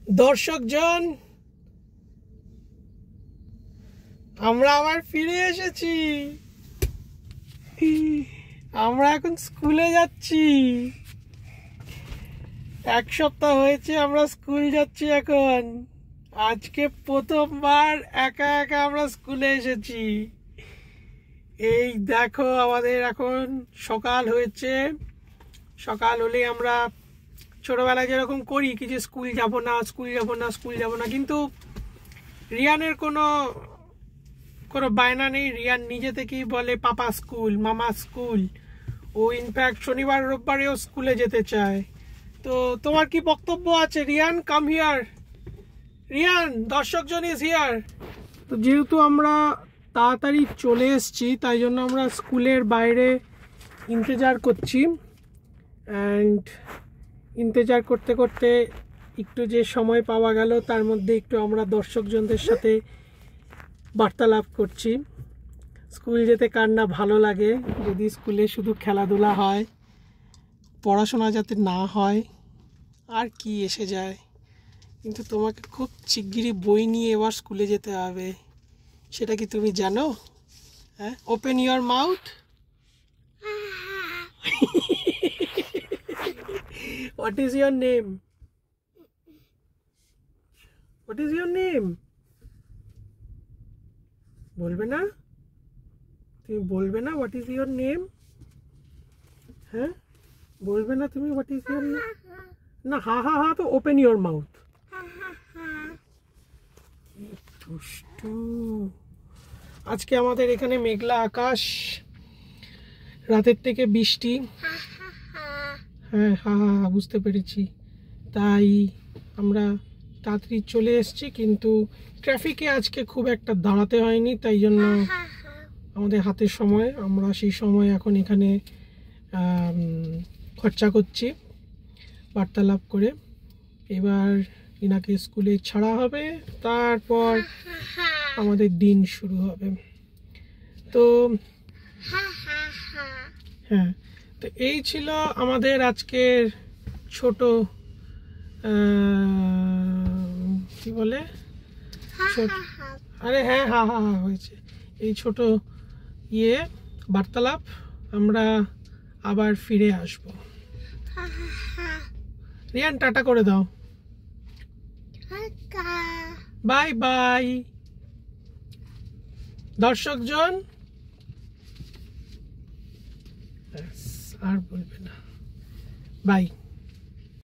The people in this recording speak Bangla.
দর্শকজন, আমরা আবার ফিরে এসেছি। আমরা এখন স্কুলে যাচ্ছি। এক সপ্তাহ হয়েছে আমরা স্কুল যাচ্ছি। এখন আজকে প্রথমবার একা একা আমরা স্কুলে এসেছি। এই দেখো, আমাদের এখন সকাল হয়েছে। সকাল হলেই আমরা ছোটবেলায় যেরকম করি কি যে স্কুল যাব না, স্কুল যাব না, স্কুল যাব না, কিন্তু রিয়ানের কোনো বায়না নেই। রিয়ান নিজে থেকেই বলে পাপা স্কুল, মামা স্কুল। ও ইনফ্যাক্ট শনিবার রোববারেও স্কুলে যেতে চায়। তো তোমার কি বক্তব্য আছে রিয়ান? কাম হিয়ার রিয়ান, দর্শকজন ইজ হিয়ার। তো যেহেতু আমরা তাড়াতাড়ি চলে এসেছি, তাই জন্য আমরা স্কুলের বাইরে ইন্তজার করছি। অ্যান্ড ইন্তজার করতে করতে একটু যে সময় পাওয়া গেল, তার মধ্যে একটু আমরা দর্শকজনদের সাথে বার্তালাপ করছি। স্কুল যেতে কার না ভালো লাগে, যদি স্কুলে শুধু খেলাধুলা হয়, পড়াশোনা যাতে না হয়, আর কি এসে যায়। কিন্তু তোমাকে খুব শিগগিরই বই নিয়ে এবার স্কুলে যেতে হবে, সেটা কি তুমি জানো? হ্যাঁ, open your mouth. What is your name? What is your name? বলবে না? তুমি বলবে না what is your name? হ্যাঁ, বলবে না তুমি what is your name? না, হা হা হা তো ওপেন ইউর মাউথ। দুষ্টু। আজকে আমাদের এখানে মেঘলা আকাশ, রাতের থেকে বৃষ্টি। হ্যাঁ, হা হা হা, বুঝতে পেরেছি। তাই আমরা তাড়াতাড়ি চলে এসেছি, কিন্তু ট্রাফিকে আজকে খুব একটা দাঁড়াতে হয়নি, তাই জন্য আমাদের হাতের সময়, আমরা সেই সময় এখন এখানে খরচা করছি বার্তালাপ করে। এবার ইনাকে স্কুলে ছাড়া হবে, তারপর আমাদের দিন শুরু হবে। তো হ্যাঁ, তো এই ছিল আমাদের আজকের ছোট কি বলে, আরে হ্যাঁ, হা হা হা হয়েছে, এই ছোট বার্তালাপ। আমরা আবার ফিরে আসবো। রিয়ান, টাটা করে দাও। Bye bye দর্শকজন। আর বলবে না, বাই।